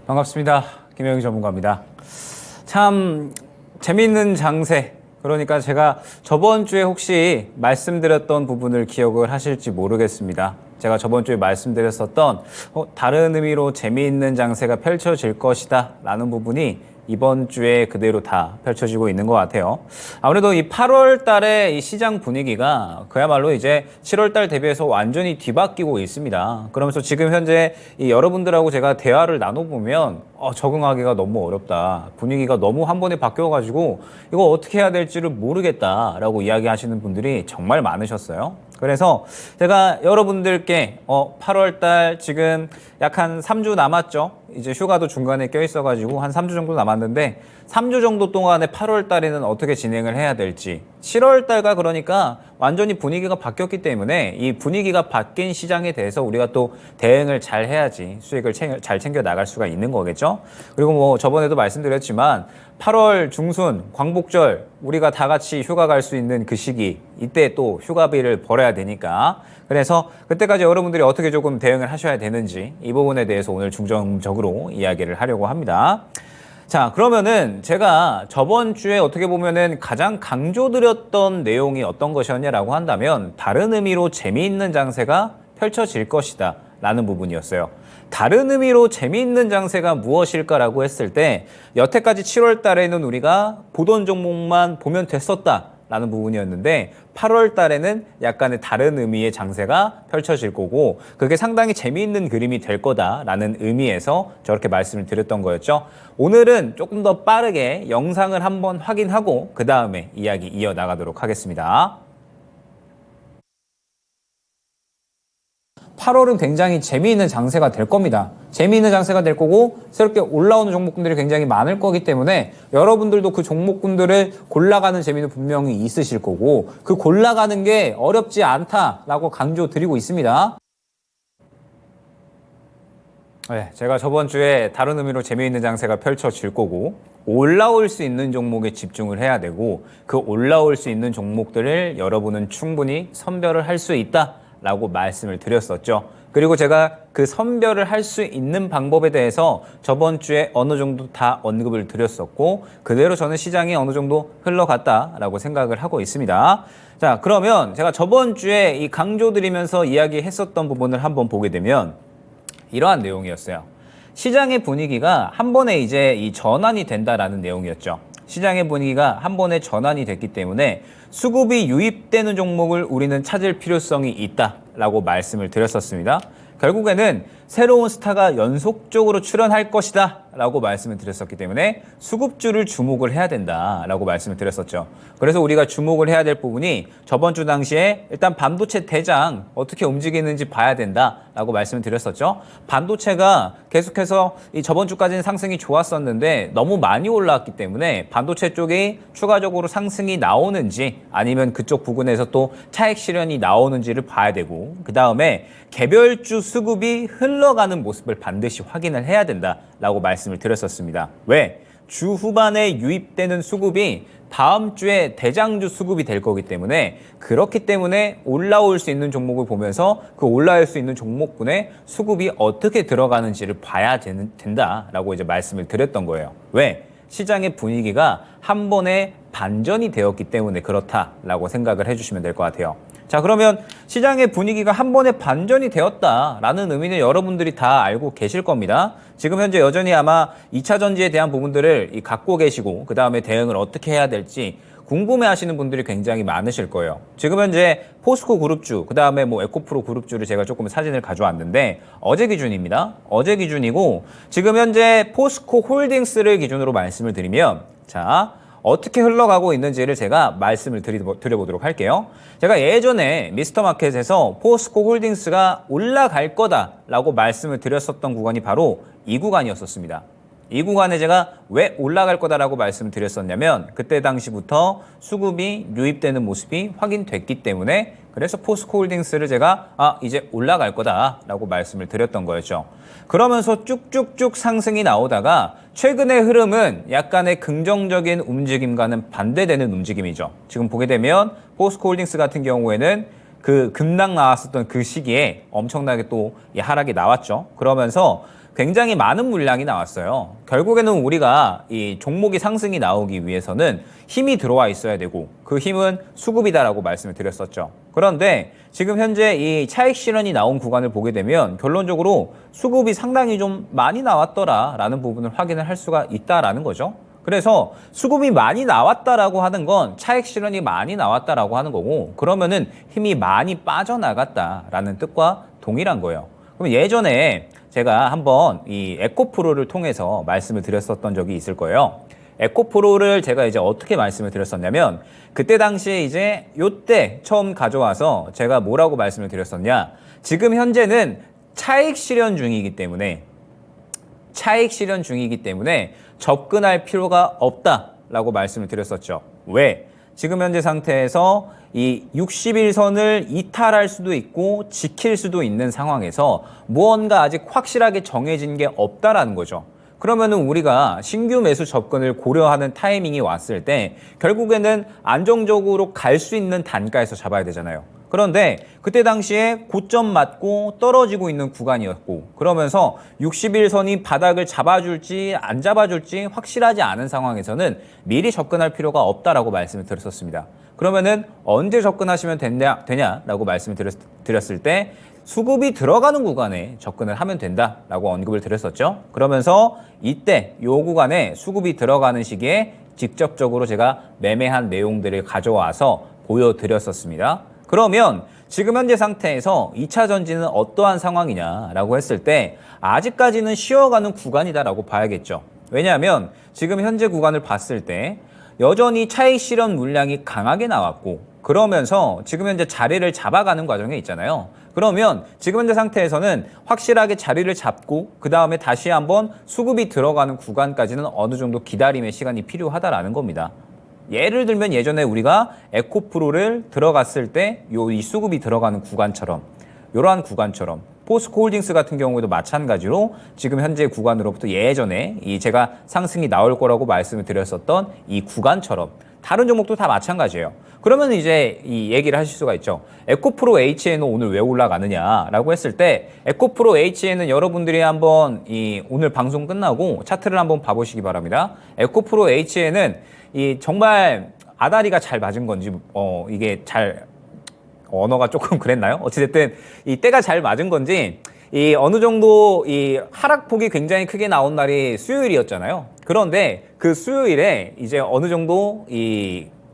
반갑습니다. 김영희 전문가입니다. 참 재미있는 장세, 그러니까 제가 저번 주에 혹시 말씀드렸던 부분을 기억을 하실지 모르겠습니다. 제가 저번 주에 말씀드렸었던 다른 의미로 재미있는 장세가 펼쳐질 것이다 라는 부분이 이번 주에 그대로 다 펼쳐지고 있는 것 같아요. 아무래도 이 8월 달에 이 시장 분위기가 그야말로 이제 7월 달 대비해서 완전히 뒤바뀌고 있습니다. 그러면서 지금 현재 이 여러분들하고 제가 대화를 나눠보면 적응하기가 너무 어렵다. 분위기가 너무 한 번에 바뀌어가지고 이거 어떻게 해야 될지를 모르겠다라고 이야기하시는 분들이 정말 많으셨어요. 그래서 제가 여러분들께 8월 달 지금 약 한 3주 남았죠. 이제 휴가도 중간에 껴있어가지고 한 3주 정도 남았는데 3주 정도 동안에 8월 달에는 어떻게 진행을 해야 될지, 7월 달과 그러니까 완전히 분위기가 바뀌었기 때문에 이 분위기가 바뀐 시장에 대해서 우리가 또 대응을 잘 해야지 수익을 잘 챙겨 나갈 수가 있는 거겠죠. 그리고 뭐 저번에도 말씀드렸지만 8월 중순 광복절 우리가 다 같이 휴가 갈 수 있는 그 시기, 이때 또 휴가비를 벌어야 되니까, 그래서 그때까지 여러분들이 어떻게 조금 대응을 하셔야 되는지 이 부분에 대해서 오늘 중점적으로 이야기를 하려고 합니다. 자, 그러면은 제가 저번 주에 어떻게 보면은 가장 강조드렸던 내용이 어떤 것이었냐라고 한다면 다른 의미로 재미있는 장세가 펼쳐질 것이다 라는 부분이었어요. 다른 의미로 재미있는 장세가 무엇일까라고 했을 때 여태까지 7월 달에는 우리가 보던 종목만 보면 됐었다 라는 부분이었는데 8월 달에는 약간의 다른 의미의 장세가 펼쳐질 거고 그게 상당히 재미있는 그림이 될 거다라는 의미에서 저렇게 말씀을 드렸던 거였죠. 오늘은 조금 더 빠르게 영상을 한번 확인하고 그 다음에 이야기 이어나가도록 하겠습니다. 8월은 굉장히 재미있는 장세가 될 겁니다. 재미있는 장세가 될 거고 새롭게 올라오는 종목군들이 굉장히 많을 거기 때문에 여러분들도 그 종목군들을 골라가는 재미는 분명히 있으실 거고 그 골라가는 게 어렵지 않다라고 강조드리고 있습니다. 네, 제가 저번 주에 다른 의미로 재미있는 장세가 펼쳐질 거고 올라올 수 있는 종목에 집중을 해야 되고 그 올라올 수 있는 종목들을 여러분은 충분히 선별을 할 수 있다 라고 말씀을 드렸었죠. 그리고 제가 그 선별을 할 수 있는 방법에 대해서 저번 주에 어느 정도 다 언급을 드렸었고 그대로 저는 시장이 어느 정도 흘러갔다라고 생각을 하고 있습니다. 자, 그러면 제가 저번 주에 이 강조드리면서 이야기했었던 부분을 한번 보게 되면 이러한 내용이었어요. 시장의 분위기가 한 번에 이제 이 전환이 된다라는 내용이었죠. 시장의 분위기가 한 번에 전환이 됐기 때문에 수급이 유입되는 종목을 우리는 찾을 필요성이 있다라고 말씀을 드렸었습니다. 결국에는 새로운 스타가 연속적으로 출현할 것이다 라고 말씀을 드렸었기 때문에 수급주를 주목을 해야 된다라고 말씀을 드렸었죠. 그래서 우리가 주목을 해야 될 부분이 저번 주 당시에 일단 반도체 대장 어떻게 움직이는지 봐야 된다라고 말씀을 드렸었죠. 반도체가 계속해서 이 저번 주까지는 상승이 좋았었는데 너무 많이 올라왔기 때문에 반도체 쪽이 추가적으로 상승이 나오는지 아니면 그쪽 부분에서 또 차익 실현이 나오는지를 봐야 되고 그 다음에 개별주 수급이 흘러가는 모습을 반드시 확인을 해야 된다라고 말씀을 드렸었습니다. 왜? 주 후반에 유입되는 수급이 다음 주에 대장주 수급이 될 거기 때문에 그렇기 때문에 올라올 수 있는 종목을 보면서 그 올라올 수 있는 종목군에 수급이 어떻게 들어가는지를 봐야 된다라고 이제 말씀을 드렸던 거예요. 왜? 시장의 분위기가 한 번에 반전이 되었기 때문에 그렇다라고 생각을 해주시면 될 것 같아요. 자, 그러면 시장의 분위기가 한 번에 반전이 되었다라는 의미는 여러분들이 다 알고 계실 겁니다. 지금 현재 여전히 아마 2차 전지에 대한 부분들을 갖고 계시고 그 다음에 대응을 어떻게 해야 될지 궁금해하시는 분들이 굉장히 많으실 거예요. 지금 현재 포스코 그룹주, 그 다음에 뭐 에코프로 그룹주를 제가 조금 사진을 가져왔는데 어제 기준입니다. 어제 기준이고 지금 현재 포스코 홀딩스를 기준으로 말씀을 드리면 자, 어떻게 흘러가고 있는지를 제가 말씀을 드려보도록 할게요. 제가 예전에 미스터마켓에서 포스코 홀딩스가 올라갈 거다라고 말씀을 드렸었던 구간이 바로 이 구간이었었습니다. 이 구간에 제가 왜 올라갈 거다라고 말씀을 드렸었냐면 그때 당시부터 수급이 유입되는 모습이 확인됐기 때문에 그래서 포스코 홀딩스를 제가 이제 올라갈 거다라고 말씀을 드렸던 거였죠. 그러면서 쭉쭉쭉 상승이 나오다가 최근의 흐름은 약간의 긍정적인 움직임과는 반대되는 움직임이죠. 지금 보게 되면 포스코 홀딩스 같은 경우에는 그 급락 나왔었던 그 시기에 엄청나게 또 이 하락이 나왔죠. 그러면서 굉장히 많은 물량이 나왔어요. 결국에는 우리가 이 종목이 상승이 나오기 위해서는 힘이 들어와 있어야 되고 그 힘은 수급이다라고 말씀을 드렸었죠. 그런데 지금 현재 이 차익 실현이 나온 구간을 보게 되면 결론적으로 수급이 상당히 좀 많이 나왔더라라는 부분을 확인을 할 수가 있다라는 거죠. 그래서 수급이 많이 나왔다라고 하는 건 차익 실현이 많이 나왔다라고 하는 거고, 그러면은 힘이 많이 빠져나갔다라는 뜻과 동일한 거예요. 그럼 예전에 제가 한번 이 에코프로를 통해서 말씀을 드렸었던 적이 있을 거예요. 에코프로를 제가 이제 어떻게 말씀을 드렸었냐면, 그때 당시에 이제 요때 처음 가져와서 제가 뭐라고 말씀을 드렸었냐. 지금 현재는 차익 실현 중이기 때문에 접근할 필요가 없다라고 말씀을 드렸었죠. 왜? 지금 현재 상태에서 이 60일선을 이탈할 수도 있고 지킬 수도 있는 상황에서 무언가 아직 확실하게 정해진 게 없다라는 거죠. 그러면은 우리가 신규 매수 접근을 고려하는 타이밍이 왔을 때 결국에는 안정적으로 갈 수 있는 단가에서 잡아야 되잖아요. 그런데 그때 당시에 고점 맞고 떨어지고 있는 구간이었고, 그러면서 60일선이 바닥을 잡아줄지 안 잡아줄지 확실하지 않은 상황에서는 미리 접근할 필요가 없다라고 말씀을 드렸었습니다. 그러면은 언제 접근하시면 되냐라고 말씀을 드렸을 때 수급이 들어가는 구간에 접근을 하면 된다라고 언급을 드렸었죠. 그러면서 이때 요 구간에 수급이 들어가는 시기에 직접적으로 제가 매매한 내용들을 가져와서 보여드렸었습니다. 그러면 지금 현재 상태에서 2차 전지는 어떠한 상황이냐라고 했을 때 아직까지는 쉬어가는 구간이다라고 봐야겠죠. 왜냐하면 지금 현재 구간을 봤을 때 여전히 차익 실현 물량이 강하게 나왔고, 그러면서 지금 현재 자리를 잡아가는 과정에 있잖아요. 그러면 지금 현재 상태에서는 확실하게 자리를 잡고 그 다음에 다시 한번 수급이 들어가는 구간까지는 어느 정도 기다림의 시간이 필요하다라는 겁니다. 예를 들면 예전에 우리가 에코프로를 들어갔을 때 이 수급이 들어가는 구간처럼, 이러한 구간처럼 포스코홀딩스 같은 경우에도 마찬가지로 지금 현재 구간으로부터 예전에 제가 상승이 나올 거라고 말씀을 드렸었던 이 구간처럼 다른 종목도 다 마찬가지예요. 그러면 이제 이 얘기를 하실 수가 있죠. 에코프로 HN은 오늘 왜 올라가느냐라고 했을 때, 에코프로 HN은 여러분들이 한번 오늘 방송 끝나고 차트를 한번 봐보시기 바랍니다. 에코프로 HN은 정말 아다리가 잘 맞은 건지 이게 잘 언어가 조금 그랬나요? 어찌됐든 이 때가 잘 맞은 건지 어느 정도 하락폭이 굉장히 크게 나온 날이 수요일이었잖아요. 그런데 그 수요일에 이제 어느 정도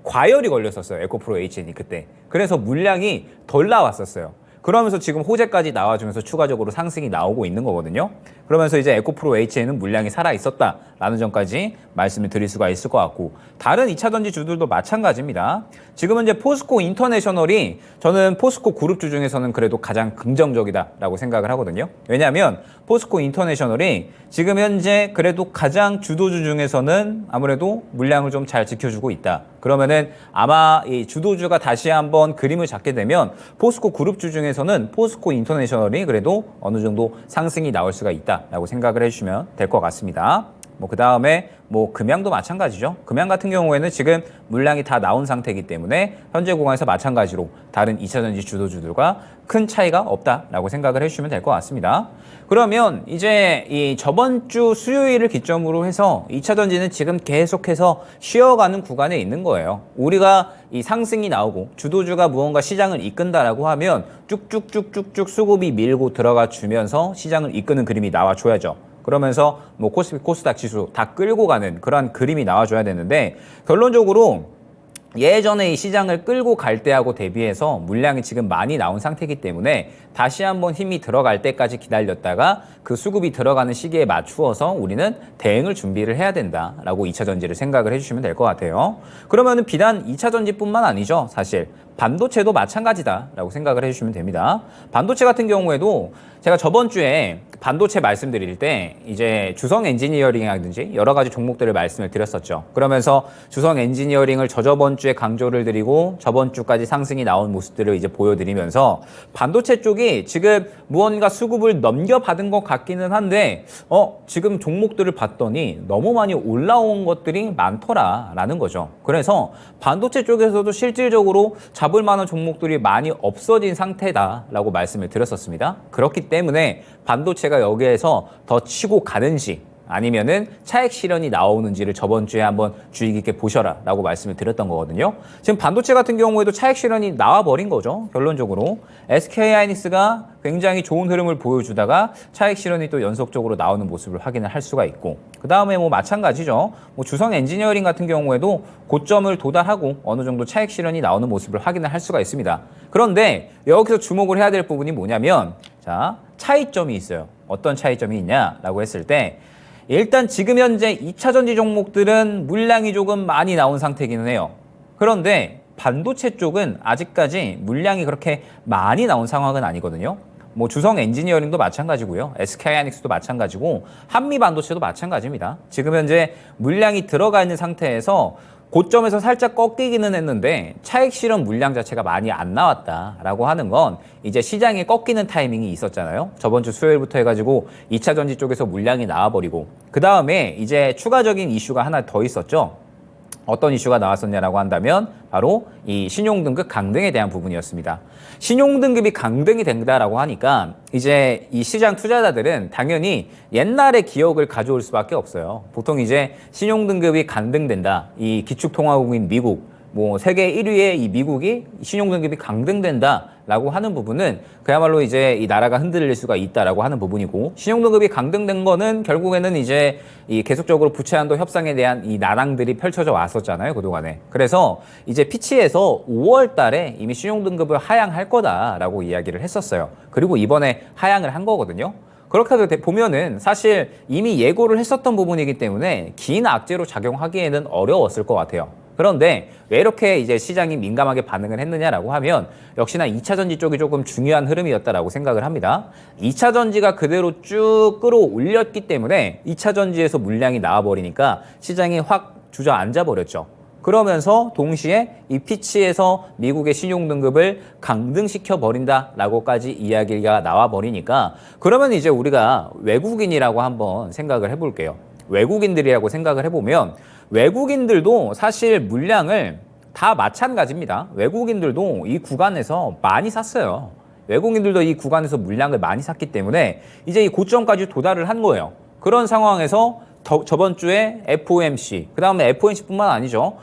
과열이 걸렸었어요. 에코프로 HN이 그때. 그래서 물량이 덜 나왔었어요. 그러면서 지금 호재까지 나와주면서 추가적으로 상승이 나오고 있는 거거든요. 그러면서 이제 에코프로 H에는 물량이 살아있었다라는 점까지 말씀을 드릴 수가 있을 것 같고, 다른 2차 전지 주들도 마찬가지입니다. 지금은 이제 포스코 인터내셔널이 저는 포스코 그룹주 중에서는 그래도 가장 긍정적이다라고 생각을 하거든요. 왜냐하면 포스코 인터내셔널이 지금 현재 그래도 가장 주도주 중에서는 아무래도 물량을 좀 잘 지켜주고 있다. 그러면은 아마 이 주도주가 다시 한번 그림을 잡게 되면 포스코 그룹주 중에서는 포스코 인터내셔널이 그래도 어느 정도 상승이 나올 수가 있다라고 생각을 해주시면 될 것 같습니다. 그 다음에 금양도 마찬가지죠. 금양 같은 경우에는 지금 물량이 다 나온 상태이기 때문에 현재 구간에서 마찬가지로 다른 2차 전지 주도주들과 큰 차이가 없다라고 생각을 해주시면 될 것 같습니다. 그러면 이제 이 저번 주 수요일을 기점으로 해서 2차 전지는 지금 계속해서 쉬어가는 구간에 있는 거예요. 우리가 이 상승이 나오고 주도주가 무언가 시장을 이끈다라고 하면 쭉쭉쭉쭉쭉 수급이 밀고 들어가 주면서 시장을 이끄는 그림이 나와줘야죠. 그러면서 코스피, 코스닥 지수 다 끌고 가는 그런 그림이 나와줘야 되는데, 결론적으로 예전에 이 시장을 끌고 갈 때하고 대비해서 물량이 지금 많이 나온 상태이기 때문에 다시 한번 힘이 들어갈 때까지 기다렸다가 그 수급이 들어가는 시기에 맞추어서 우리는 대응을 준비를 해야 된다라고 2차 전지를 생각을 해주시면 될 것 같아요. 그러면은 비단 2차 전지뿐만 아니죠. 사실 반도체도 마찬가지다라고 생각을 해주시면 됩니다. 반도체 같은 경우에도 제가 저번 주에 반도체 말씀드릴 때 이제 주성 엔지니어링이라든지 여러 가지 종목들을 말씀을 드렸었죠. 그러면서 주성 엔지니어링을 저번 주에 강조를 드리고 저번 주까지 상승이 나온 모습들을 이제 보여드리면서 반도체 쪽이 지금 무언가 수급을 넘겨받은 것 같기는 한데 지금 종목들을 봤더니 너무 많이 올라온 것들이 많더라라는 거죠. 그래서 반도체 쪽에서도 실질적으로 잡을 만한 종목들이 많이 없어진 상태다라고 말씀을 드렸었습니다. 그렇기 때문에 반도체가 상태가 여기에서 더 치고 가는지 아니면은 차익 실현이 나오는지를 저번 주에 한번 주의 깊게 보셔라 라고 말씀을 드렸던 거거든요. 지금 반도체 같은 경우에도 차익 실현이 나와버린 거죠. 결론적으로 SK하이닉스가 굉장히 좋은 흐름을 보여주다가 차익 실현이 또 연속적으로 나오는 모습을 확인을 할 수가 있고, 그 다음에 뭐 마찬가지죠. 뭐 주성 엔지니어링 같은 경우에도 고점을 도달하고 어느 정도 차익 실현이 나오는 모습을 확인을 할 수가 있습니다. 그런데 여기서 주목을 해야 될 부분이 뭐냐면, 자, 차이점이 있어요. 어떤 차이점이 있냐라고 했을 때, 일단 지금 현재 2차 전지 종목들은 물량이 조금 많이 나온 상태이기는 해요. 그런데 반도체 쪽은 아직까지 물량이 그렇게 많이 나온 상황은 아니거든요. 뭐 주성 엔지니어링도 마찬가지고요. SK하이닉스도 마찬가지고 한미 반도체도 마찬가지입니다. 지금 현재 물량이 들어가 있는 상태에서 고점에서 살짝 꺾이기는 했는데 차익 실현 물량 자체가 많이 안 나왔다라고 하는 건 이제 시장이 꺾이는 타이밍이 있었잖아요. 저번 주 수요일부터 해가지고 2차 전지 쪽에서 물량이 나와버리고, 그 다음에 이제 추가적인 이슈가 하나 더 있었죠. 어떤 이슈가 나왔었냐라고 한다면 바로 이 신용등급 강등에 대한 부분이었습니다. 신용등급이 강등이 된다라고 하니까 이제 이 시장 투자자들은 당연히 옛날의 기억을 가져올 수밖에 없어요. 보통 이제 신용등급이 강등된다. 이 기축통화국인 미국, 뭐 세계 1위의 이 미국이 신용등급이 강등된다라고 하는 부분은 그야말로 이제 이 나라가 흔들릴 수가 있다라고 하는 부분이고, 신용등급이 강등된 거는 결국에는 이제 이 계속적으로 부채 한도 협상에 대한 이 난항들이 펼쳐져 왔었잖아요, 그동안에. 그래서 이제 피치에서 5월 달에 이미 신용등급을 하향할 거다라고 이야기를 했었어요. 그리고 이번에 하향을 한 거거든요. 그렇게 보면은 사실 이미 예고를 했었던 부분이기 때문에 긴 악재로 작용하기에는 어려웠을 것 같아요. 그런데 왜 이렇게 이제 시장이 민감하게 반응을 했느냐라고 하면 역시나 2차 전지 쪽이 조금 중요한 흐름이었다라고 생각을 합니다. 2차 전지가 그대로 쭉 끌어올렸기 때문에 2차 전지에서 물량이 나와버리니까 시장이 확 주저앉아 버렸죠. 그러면서 동시에 이 피치에서 미국의 신용등급을 강등시켜 버린다라고까지 이야기가 나와버리니까, 그러면 이제 우리가 외국인이라고 한번 생각을 해볼게요. 외국인들이라고 생각을 해보면 외국인들도 사실 물량을 다 마찬가지입니다. 외국인들도 이 구간에서 많이 샀어요. 외국인들도 이 구간에서 물량을 많이 샀기 때문에 이제 이 고점까지 도달을 한 거예요. 그런 상황에서 저번 주에 FOMC, 그 다음에 FOMC뿐만 아니죠.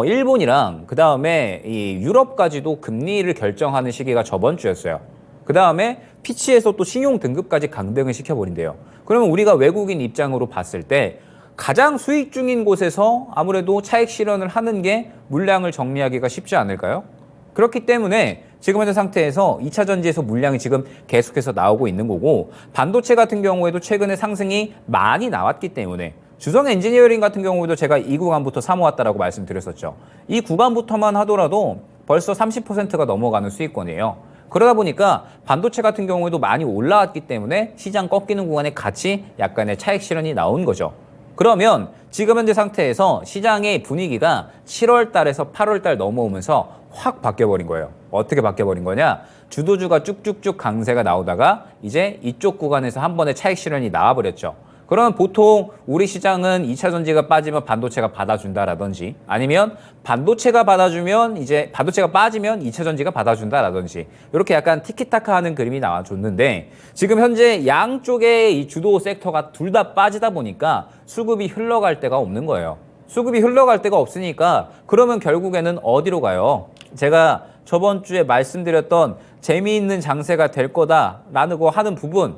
일본이랑 그 다음에 이 유럽까지도 금리를 결정하는 시기가 저번 주였어요. 그 다음에 피치에서 또 신용 등급까지 강등을 시켜버린대요. 그러면 우리가 외국인 입장으로 봤을 때 가장 수익 중인 곳에서 아무래도 차익 실현을 하는 게 물량을 정리하기가 쉽지 않을까요? 그렇기 때문에 지금 현재 상태에서 2차 전지에서 물량이 지금 계속해서 나오고 있는 거고, 반도체 같은 경우에도 최근에 상승이 많이 나왔기 때문에 주성 엔지니어링 같은 경우에도 제가 이 구간부터 사모았다라고 말씀드렸었죠. 이 구간부터만 하더라도 벌써 30%가 넘어가는 수익권이에요. 그러다 보니까 반도체 같은 경우에도 많이 올라왔기 때문에 시장 꺾이는 구간에 같이 약간의 차익 실현이 나온 거죠. 그러면 지금 현재 상태에서 시장의 분위기가 7월 달에서 8월 달 넘어오면서 확 바뀌어버린 거예요. 어떻게 바뀌어버린 거냐? 주도주가 쭉쭉쭉 강세가 나오다가 이제 이쪽 구간에서 한 번에 차익 실현이 나와버렸죠. 그러면 보통 우리 시장은 2차 전지가 빠지면 반도체가 받아준다라든지, 아니면 반도체가 받아주면 이제 반도체가 빠지면 2차 전지가 받아준다라든지, 이렇게 약간 티키타카 하는 그림이 나와줬는데, 지금 현재 양쪽의 이 주도 섹터가 둘 다 빠지다 보니까 수급이 흘러갈 데가 없는 거예요. 수급이 흘러갈 데가 없으니까 그러면 결국에는 어디로 가요? 제가 저번 주에 말씀드렸던 재미있는 장세가 될 거다라는 거 하는 부분,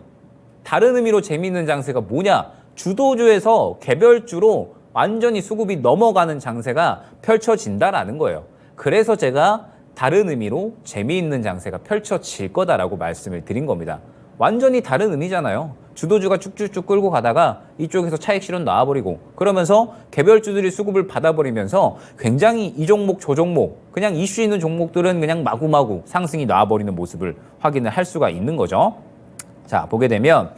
다른 의미로 재미있는 장세가 뭐냐? 주도주에서 개별주로 완전히 수급이 넘어가는 장세가 펼쳐진다라는 거예요. 그래서 제가 다른 의미로 재미있는 장세가 펼쳐질 거다라고 말씀을 드린 겁니다. 완전히 다른 의미잖아요. 주도주가 쭉쭉쭉 끌고 가다가 이쪽에서 차익 실현 나와버리고, 그러면서 개별주들이 수급을 받아버리면서 굉장히 이 종목 저 종목 그냥 이슈 있는 종목들은 그냥 마구마구 상승이 나와버리는 모습을 확인을 할 수가 있는 거죠. 자, 보게 되면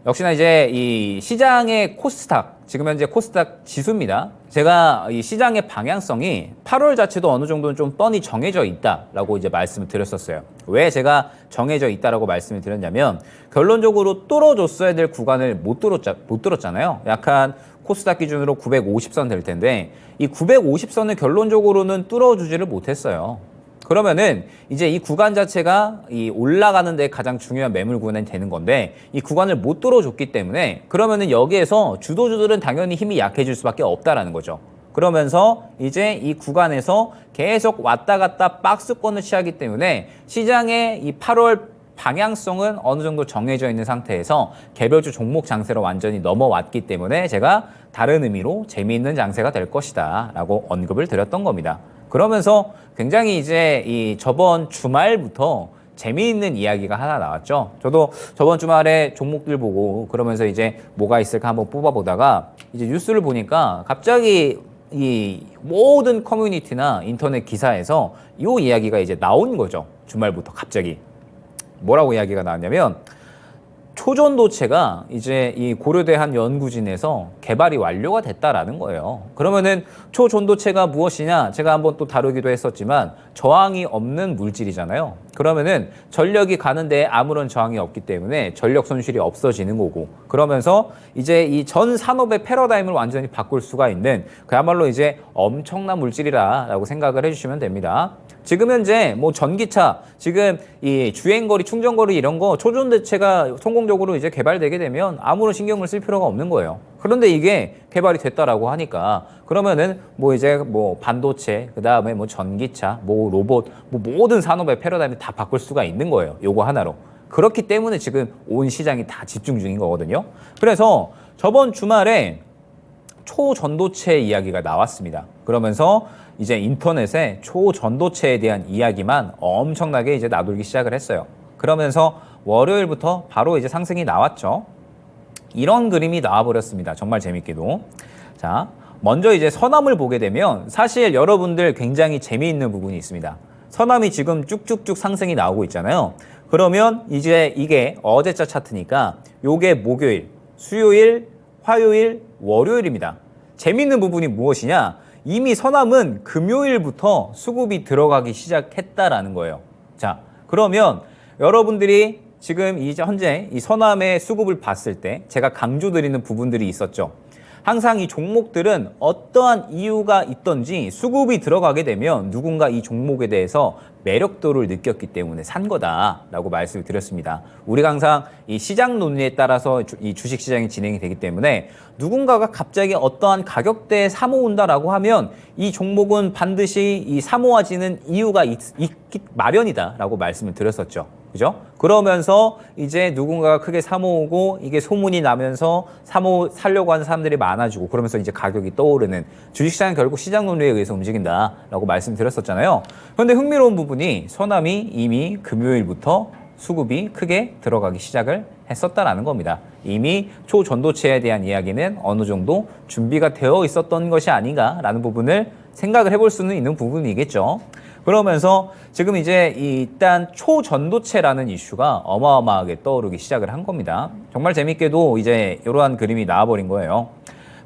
역시나 이제 이 시장의 코스닥, 지금 현재 코스닥 지수입니다. 제가 이 시장의 방향성이 8월 자체도 어느 정도는 좀 뻔히 정해져 있다라고 이제 말씀을 드렸었어요. 왜 제가 정해져 있다라고 말씀을 드렸냐면, 결론적으로 뚫어줬어야 될 구간을 못 뚫었잖아요. 약간 코스닥 기준으로 950선 될 텐데 이 950선을 결론적으로는 뚫어주지를 못했어요. 그러면은 이제 이 구간 자체가 이 올라가는 데 가장 중요한 매물 구간이 되는 건데 이 구간을 못 뚫어줬기 때문에 그러면은 여기에서 주도주들은 당연히 힘이 약해질 수밖에 없다라는 거죠. 그러면서 이제 이 구간에서 계속 왔다 갔다 박스권을 취하기 때문에 시장의 이 8월 방향성은 어느 정도 정해져 있는 상태에서 개별주 종목 장세로 완전히 넘어왔기 때문에 제가 다른 의미로 재미있는 장세가 될 것이다 라고 언급을 드렸던 겁니다. 그러면서 굉장히 이제 이 저번 주말부터 재미있는 이야기가 하나 나왔죠. 저도 저번 주말에 종목들 보고 그러면서 이제 뭐가 있을까 한번 뽑아보다가 이제 뉴스를 보니까 갑자기 이 모든 커뮤니티나 인터넷 기사에서 이 이야기가 이제 나온 거죠. 주말부터 갑자기. 뭐라고 이야기가 나왔냐면 초전도체가 이제 이 고려대 한 연구진에서 개발이 완료가 됐다라는 거예요. 그러면은 초전도체가 무엇이냐? 제가 한번 또 다루기도 했었지만 저항이 없는 물질이잖아요. 그러면은 전력이 가는데 아무런 저항이 없기 때문에 전력 손실이 없어지는 거고 그러면서 이제 이 전 산업의 패러다임을 완전히 바꿀 수가 있는 그야말로 이제 엄청난 물질이라고 생각을 해주시면 됩니다. 지금 현재 뭐 전기차, 지금 이 주행거리, 충전거리 이런 거 초전도체가 성공적으로 이제 개발되게 되면 아무런 신경을 쓸 필요가 없는 거예요. 그런데 이게 개발이 됐다라고 하니까 그러면은 뭐 이제 뭐 반도체, 그 다음에 뭐 전기차, 뭐 로봇, 뭐 모든 산업의 패러다임을 다 바꿀 수가 있는 거예요. 요거 하나로. 그렇기 때문에 지금 온 시장이 다 집중 중인 거거든요. 그래서 저번 주말에 초전도체 이야기가 나왔습니다. 그러면서 이제 인터넷에 초전도체에 대한 이야기만 엄청나게 이제 나돌기 시작을 했어요. 그러면서 월요일부터 바로 이제 상승이 나왔죠. 이런 그림이 나와버렸습니다. 정말 재밌게도. 자, 먼저 이제 서남을 보게 되면 사실 여러분들 굉장히 재미있는 부분이 있습니다. 서남이 지금 쭉쭉쭉 상승이 나오고 있잖아요. 그러면 이제 이게 어제자 차트니까 요게 목요일, 수요일, 화요일, 월요일입니다. 재밌는 부분이 무엇이냐? 이미 서남은 금요일부터 수급이 들어가기 시작했다라는 거예요. 자, 그러면 여러분들이 지금 이제 현재 이 서남의 수급을 봤을 때 제가 강조드리는 부분들이 있었죠. 항상 이 종목들은 어떠한 이유가 있던지 수급이 들어가게 되면 누군가 이 종목에 대해서 매력도를 느꼈기 때문에 산 거다라고 말씀을 드렸습니다. 우리가 항상 이 시장 논리에 따라서 이 주식 시장이 진행이 되기 때문에 누군가가 갑자기 어떠한 가격대에 사모은다라고 하면 이 종목은 반드시 이 사모아지는 이유가 있기 마련이다라고 말씀을 드렸었죠. 그죠? 그러면서 이제 누군가가 크게 사모으고 이게 소문이 나면서 사려고 하는 사람들이 많아지고 그러면서 이제 가격이 떠오르는 주식시장은 결국 시장 논리에 의해서 움직인다라고 말씀드렸었잖아요. 그런데 흥미로운 부분이 서남이 이미 금요일부터 수급이 크게 들어가기 시작을 했었다라는 겁니다. 이미 초전도체에 대한 이야기는 어느 정도 준비가 되어 있었던 것이 아닌가라는 부분을 생각을 해볼 수는 있는 부분이겠죠. 그러면서 지금 이제 일단 초전도체라는 이슈가 어마어마하게 떠오르기 시작을 한 겁니다. 정말 재밌게도 이제 이러한 그림이 나와버린 거예요.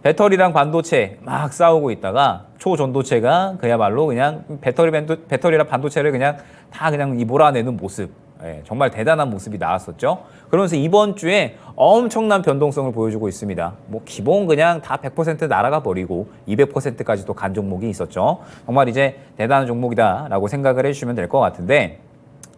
배터리랑 반도체 막 싸우고 있다가 초전도체가 그야말로 그냥 배터리랑 반도체를 그냥 다 그냥 몰아내는 모습. 예, 정말 대단한 모습이 나왔었죠. 그러면서 이번 주에 엄청난 변동성을 보여주고 있습니다. 뭐 기본 그냥 다 100% 날아가 버리고 200%까지도 간 종목이 있었죠. 정말 이제 대단한 종목이다라고 생각을 해주시면 될 것 같은데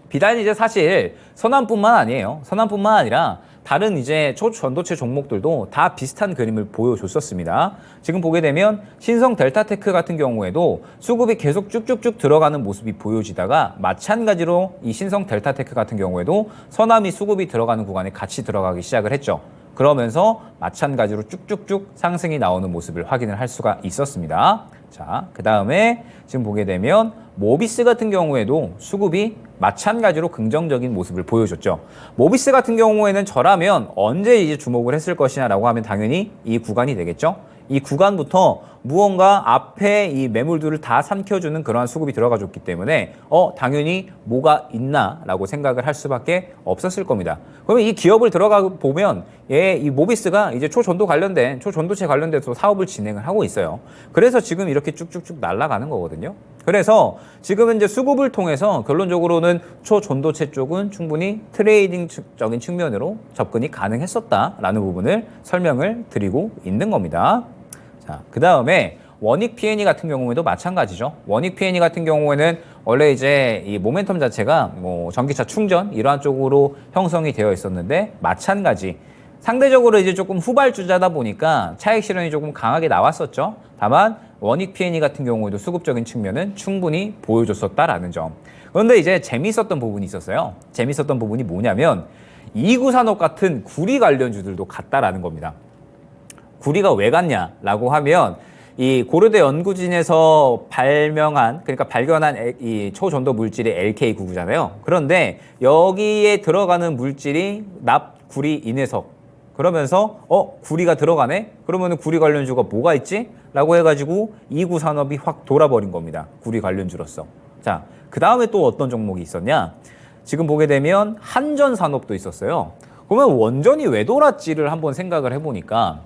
비단 이제 사실 서남뿐만 아니에요. 서남뿐만 아니라 다른 이제 초전도체 종목들도 다 비슷한 그림을 보여줬었습니다. 지금 보게 되면 신성 델타테크 같은 경우에도 수급이 계속 쭉쭉쭉 들어가는 모습이 보여지다가 마찬가지로 이 신성 델타테크 같은 경우에도 서남이 수급이 들어가는 구간에 같이 들어가기 시작을 했죠. 그러면서 마찬가지로 쭉쭉쭉 상승이 나오는 모습을 확인을 할 수가 있었습니다. 자, 그 다음에 지금 보게 되면 모비스 같은 경우에도 수급이 마찬가지로 긍정적인 모습을 보여줬죠. 모비스 같은 경우에는 저라면 언제 이제 주목을 했을 것이냐라고 하면 당연히 이 구간이 되겠죠. 이 구간부터 무언가 앞에 이 매물들을 다 삼켜주는 그러한 수급이 들어가줬기 때문에 당연히 뭐가 있나라고 생각을 할 수밖에 없었을 겁니다. 그러면 이 기업을 들어가 보면 이 모비스가 이제 초전도체 관련돼서 사업을 진행을 하고 있어요. 그래서 지금 이렇게 쭉쭉쭉 날아가는 거거든요. 그래서 지금은 이제 수급을 통해서 결론적으로는 초전도체 쪽은 충분히 트레이딩적인 측면으로 접근이 가능했었다라는 부분을 설명을 드리고 있는 겁니다. 자, 그 다음에 원익 P&E 같은 경우에도 마찬가지죠. 원익 P&E 같은 경우에는 원래 이제 이 모멘텀 자체가 뭐 전기차 충전 이러한 쪽으로 형성이 되어 있었는데 마찬가지. 상대적으로 이제 조금 후발주자다 보니까 차익 실현이 조금 강하게 나왔었죠. 다만 원익 P&E 같은 경우에도 수급적인 측면은 충분히 보여줬었다라는 점. 그런데 이제 재밌었던 부분이 있었어요. 재밌었던 부분이 뭐냐면 이구산업 같은 구리 관련주들도 같다라는 겁니다. 구리가 왜 같냐라고 하면 이 고려대 연구진에서 그러니까 발견한 이 초전도 물질이 LK99잖아요. 그런데 여기에 들어가는 물질이 납구리 인해석. 그러면서 구리가 들어가네? 그러면 구리 관련주가 뭐가 있지? 라고 해가지고 이구산업이 확 돌아버린 겁니다. 구리 관련주로서. 자, 그 다음에 또 어떤 종목이 있었냐? 지금 보게 되면 한전산업도 있었어요. 그러면 원전이 왜 돌았지를 한번 생각을 해보니까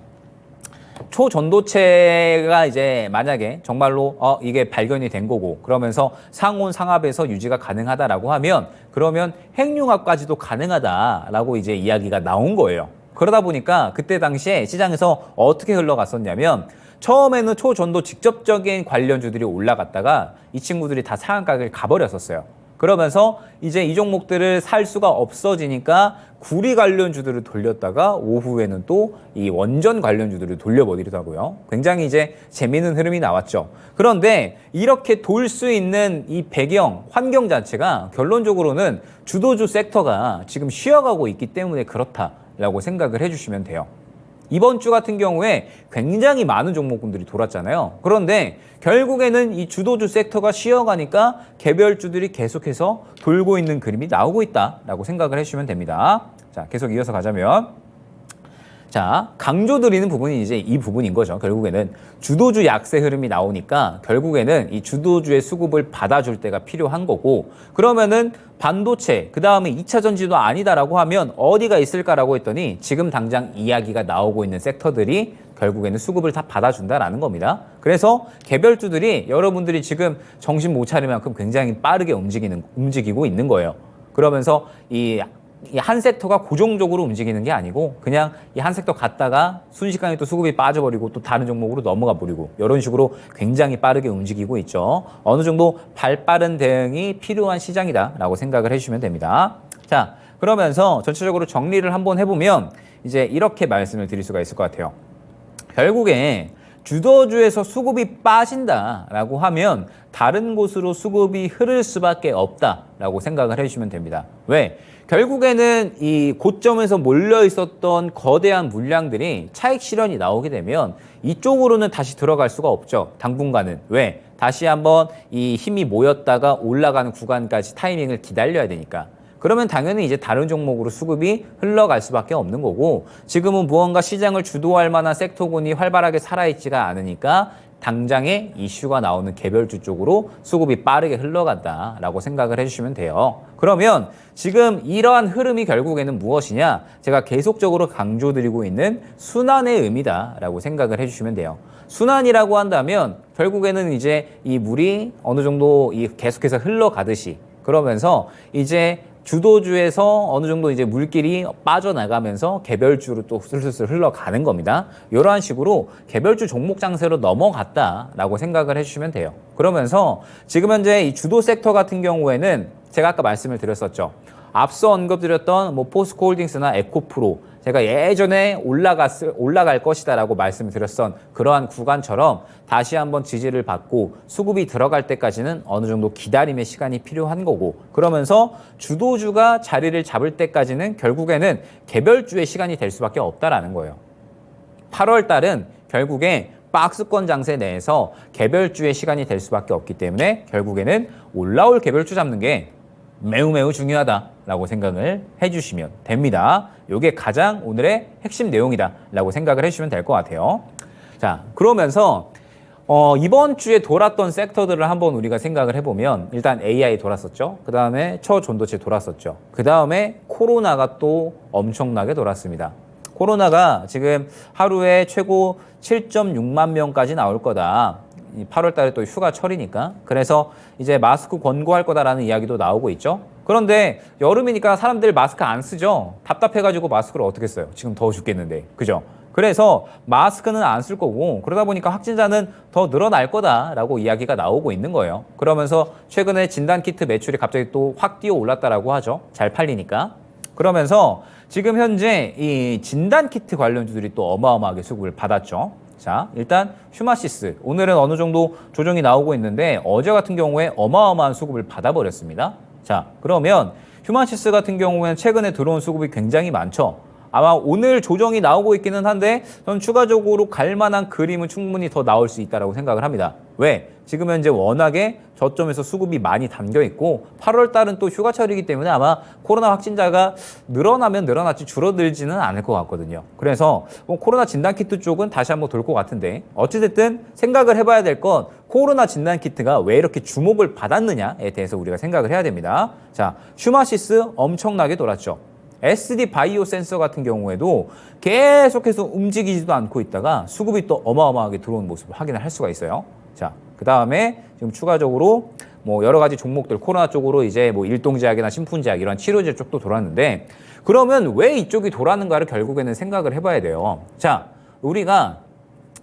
초전도체가 이제 만약에 정말로 이게 발견이 된 거고 그러면서 상온 상압에서 유지가 가능하다라고 하면 그러면 핵융합까지도 가능하다라고 이제 이야기가 나온 거예요. 그러다 보니까 그때 당시에 시장에서 어떻게 흘러갔었냐면 처음에는 초전도 직접적인 관련주들이 올라갔다가 이 친구들이 다 상한가를 가버렸었어요. 그러면서 이제 이 종목들을 살 수가 없어지니까 구리 관련주들을 돌렸다가 오후에는 또 이 원전 관련주들을 돌려버리더라고요. 굉장히 이제 재미있는 흐름이 나왔죠. 그런데 이렇게 돌 수 있는 이 배경, 환경 자체가 결론적으로는 주도주 섹터가 지금 쉬어가고 있기 때문에 그렇다라고 생각을 해주시면 돼요. 이번 주 같은 경우에 굉장히 많은 종목군들이 돌았잖아요. 그런데 결국에는 이 주도주 섹터가 쉬어가니까 개별주들이 계속해서 돌고 있는 그림이 나오고 있다라고 생각을 해주시면 됩니다. 자, 계속 이어서 가자면 자, 강조드리는 부분이 이제 이 부분인 거죠. 결국에는 주도주 약세 흐름이 나오니까 결국에는 이 주도주의 수급을 받아줄 때가 필요한 거고 그러면은 반도체, 그 다음에 2차 전지도 아니다라고 하면 어디가 있을까라고 했더니 지금 당장 이야기가 나오고 있는 섹터들이 결국에는 수급을 다 받아준다라는 겁니다. 그래서 개별주들이 여러분들이 지금 정신 못 차릴 만큼 굉장히 빠르게 움직이고 있는 거예요. 그러면서 이 한 섹터가 고정적으로 움직이는 게 아니고 그냥 이 한 섹터 갔다가 순식간에 또 수급이 빠져버리고 또 다른 종목으로 넘어가 버리고 이런 식으로 굉장히 빠르게 움직이고 있죠. 어느 정도 발빠른 대응이 필요한 시장이다라고 생각을 해주시면 됩니다. 자, 그러면서 전체적으로 정리를 한번 해보면 이제 이렇게 말씀을 드릴 수가 있을 것 같아요. 결국에 주도주에서 수급이 빠진다라고 하면 다른 곳으로 수급이 흐를 수밖에 없다라고 생각을 해주시면 됩니다. 왜? 결국에는 이 고점에서 몰려 있었던 거대한 물량들이 차익 실현이 나오게 되면 이쪽으로는 다시 들어갈 수가 없죠. 당분간은. 왜? 다시 한번 이 힘이 모였다가 올라가는 구간까지 타이밍을 기다려야 되니까. 그러면 당연히 이제 다른 종목으로 수급이 흘러갈 수밖에 없는 거고 지금은 무언가 시장을 주도할 만한 섹터군이 활발하게 살아있지가 않으니까 당장에 이슈가 나오는 개별주 쪽으로 수급이 빠르게 흘러간다라고 생각을 해주시면 돼요. 그러면 지금 이러한 흐름이 결국에는 무엇이냐? 제가 계속적으로 강조드리고 있는 순환의 의미다라고 생각을 해주시면 돼요. 순환이라고 한다면 결국에는 이제 이 물이 어느 정도 계속해서 흘러가듯이 그러면서 이제 주도주에서 어느 정도 이제 물길이 빠져나가면서 개별주로 또 슬슬 흘러가는 겁니다. 이러한 식으로 개별주 종목 장세로 넘어갔다라고 생각을 해주시면 돼요. 그러면서 지금 현재 이 주도 섹터 같은 경우에는 제가 아까 말씀을 드렸었죠. 앞서 언급드렸던 뭐 포스코홀딩스나 에코프로 제가 예전에 올라갈 것이다라고 말씀을 드렸던 그러한 구간처럼 다시 한번 지지를 받고 수급이 들어갈 때까지는 어느 정도 기다림의 시간이 필요한 거고 그러면서 주도주가 자리를 잡을 때까지는 결국에는 개별주의 시간이 될 수밖에 없다라는 거예요. 8월 달은 결국에 박스권 장세 내에서 개별주의 시간이 될 수밖에 없기 때문에 결국에는 올라올 개별주 잡는 게 매우 중요하다라고 생각을 해주시면 됩니다. 이게 가장 오늘의 핵심 내용이다라고 생각을 해주시면 될 것 같아요. 자, 그러면서 이번 주에 돌았던 섹터들을 한번 우리가 생각을 해보면 일단 AI 돌았었죠. 그 다음에 초전도체 돌았었죠. 그 다음에 코로나가 또 엄청나게 돌았습니다. 코로나가 지금 하루에 최고 7.6만 명까지 나올 거다. 8월 달에 또 휴가철이니까. 그래서 이제 마스크 권고할 거다라는 이야기도 나오고 있죠. 그런데 여름이니까 사람들 마스크 안 쓰죠. 답답해가지고 마스크를 어떻게 써요? 지금 더워 죽겠는데. 그죠? 그래서 마스크는 안 쓸 거고 그러다 보니까 확진자는 더 늘어날 거다라고 이야기가 나오고 있는 거예요. 그러면서 최근에 진단키트 매출이 갑자기 또 확 뛰어 올랐다라고 하죠. 잘 팔리니까. 그러면서 지금 현재 이 진단키트 관련주들이 또 어마어마하게 수급을 받았죠. 자, 일단 휴마시스. 오늘은 어느 정도 조정이 나오고 있는데 어제 같은 경우에 어마어마한 수급을 받아버렸습니다. 자, 그러면 휴마시스 같은 경우에는 최근에 들어온 수급이 굉장히 많죠. 아마 오늘 조정이 나오고 있기는 한데 저는 추가적으로 갈 만한 그림은 충분히 더 나올 수 있다고 생각을 합니다. 왜? 지금 현재 워낙에 저점에서 수급이 많이 담겨 있고 8월 달은 또 휴가철이기 때문에 아마 코로나 확진자가 늘어나면 늘어났지 줄어들지는 않을 것 같거든요. 그래서 코로나 진단키트 쪽은 다시 한번 돌 것 같은데 어찌됐든 생각을 해봐야 될 건 코로나 진단키트가 왜 이렇게 주목을 받았느냐에 대해서 우리가 생각을 해야 됩니다. 자, 휴마시스 엄청나게 돌았죠. SD 바이오 센서 같은 경우에도 계속해서 움직이지도 않고 있다가 수급이 또 어마어마하게 들어오는 모습을 확인을 할 수가 있어요. 자, 그 다음에 지금 추가적으로 뭐 여러 가지 종목들 코로나 쪽으로 이제 뭐 일동제약이나 신fun제약 이런 치료제 쪽도 돌았는데 그러면 왜 이쪽이 돌았는가를 결국에는 생각을 해봐야 돼요. 자, 우리가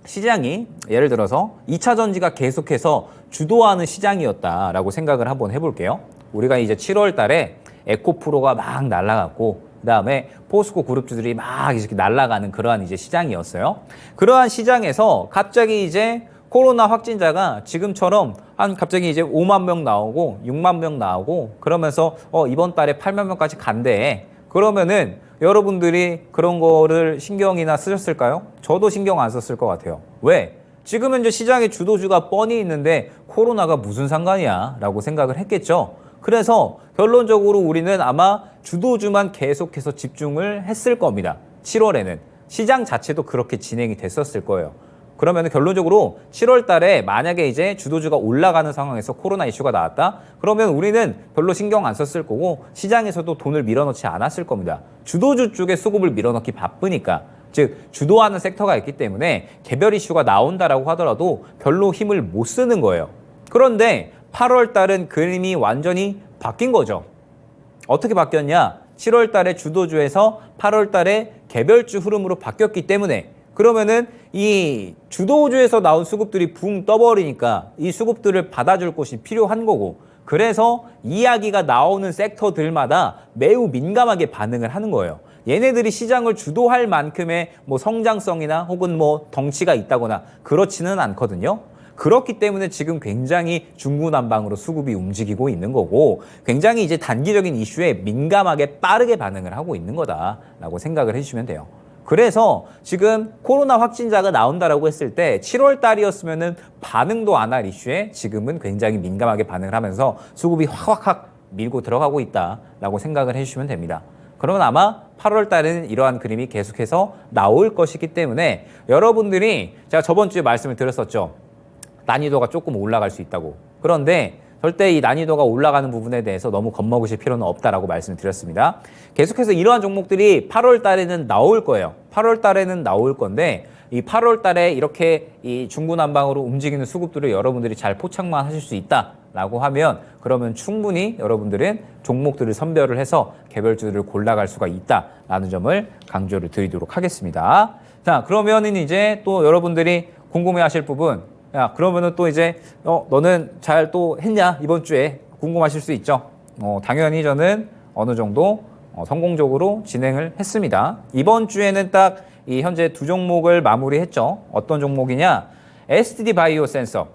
시장이 예를 들어서 2차 전지가 계속해서 주도하는 시장이었다라고 생각을 한번 해볼게요. 우리가 이제 7월 달에 에코프로가 막 날아갔고 그다음에 포스코 그룹주들이 막 이렇게 날아가는 그러한 이제 시장이었어요. 그러한 시장에서 갑자기 이제 코로나 확진자가 지금처럼 한 갑자기 이제 5만 명 나오고 6만 명 나오고 그러면서 이번 달에 8만 명까지 간대. 그러면은 여러분들이 그런 거를 신경이나 쓰셨을까요? 저도 신경 안 썼을 것 같아요. 왜? 지금 현재 시장의 주도주가 뻔히 있는데 코로나가 무슨 상관이야 라고 생각을 했겠죠. 그래서 결론적으로 우리는 아마 주도주만 계속해서 집중을 했을 겁니다. 7월에는 시장 자체도 그렇게 진행이 됐었을 거예요. 그러면 결론적으로 7월 달에 만약에 이제 주도주가 올라가는 상황에서 코로나 이슈가 나왔다? 그러면 우리는 별로 신경 안 썼을 거고 시장에서도 돈을 밀어넣지 않았을 겁니다. 주도주 쪽에 수급을 밀어넣기 바쁘니까. 즉 주도하는 섹터가 있기 때문에 개별 이슈가 나온다라고 하더라도 별로 힘을 못 쓰는 거예요. 그런데 8월 달은 그림이 완전히 바뀐 거죠. 어떻게 바뀌었냐? 7월 달에 주도주에서 8월 달에 개별주 흐름으로 바뀌었기 때문에 그러면은 이 주도주에서 나온 수급들이 붕 떠버리니까 이 수급들을 받아줄 곳이 필요한 거고 그래서 이야기가 나오는 섹터들마다 매우 민감하게 반응을 하는 거예요. 얘네들이 시장을 주도할 만큼의 뭐 성장성이나 혹은 뭐 덩치가 있다거나 그렇지는 않거든요. 그렇기 때문에 지금 굉장히 중구난방으로 수급이 움직이고 있는 거고 굉장히 이제 단기적인 이슈에 민감하게 빠르게 반응을 하고 있는 거다라고 생각을 해주시면 돼요. 그래서 지금 코로나 확진자가 나온다라고 했을 때 7월 달이었으면은 반응도 안 할 이슈에 지금은 굉장히 민감하게 반응을 하면서 수급이 확 밀고 들어가고 있다라고 생각을 해주시면 됩니다. 그러면 아마 8월 달에는 이러한 그림이 계속해서 나올 것이기 때문에 여러분들이 제가 저번 주에 말씀을 드렸었죠. 난이도가 조금 올라갈 수 있다고. 그런데 절대 이 난이도가 올라가는 부분에 대해서 너무 겁먹으실 필요는 없다라고 말씀을 드렸습니다. 계속해서 이러한 종목들이 8월 달에는 나올 거예요. 8월 달에는 나올 건데 이 8월 달에 이렇게 이 중구난방으로 움직이는 수급들을 여러분들이 잘 포착만 하실 수 있다라고 하면 그러면 충분히 여러분들은 종목들을 선별을 해서 개별주들을 골라갈 수가 있다라는 점을 강조를 드리도록 하겠습니다. 자, 그러면은 이제 또 여러분들이 궁금해하실 부분 야, 그러면은 또 이제 너는 잘 또 했냐 이번 주에 궁금하실 수 있죠. 당연히 저는 어느 정도 성공적으로 진행을 했습니다. 이번 주에는 딱 이 현재 두 종목을 마무리했죠. 어떤 종목이냐? SD 바이오 센서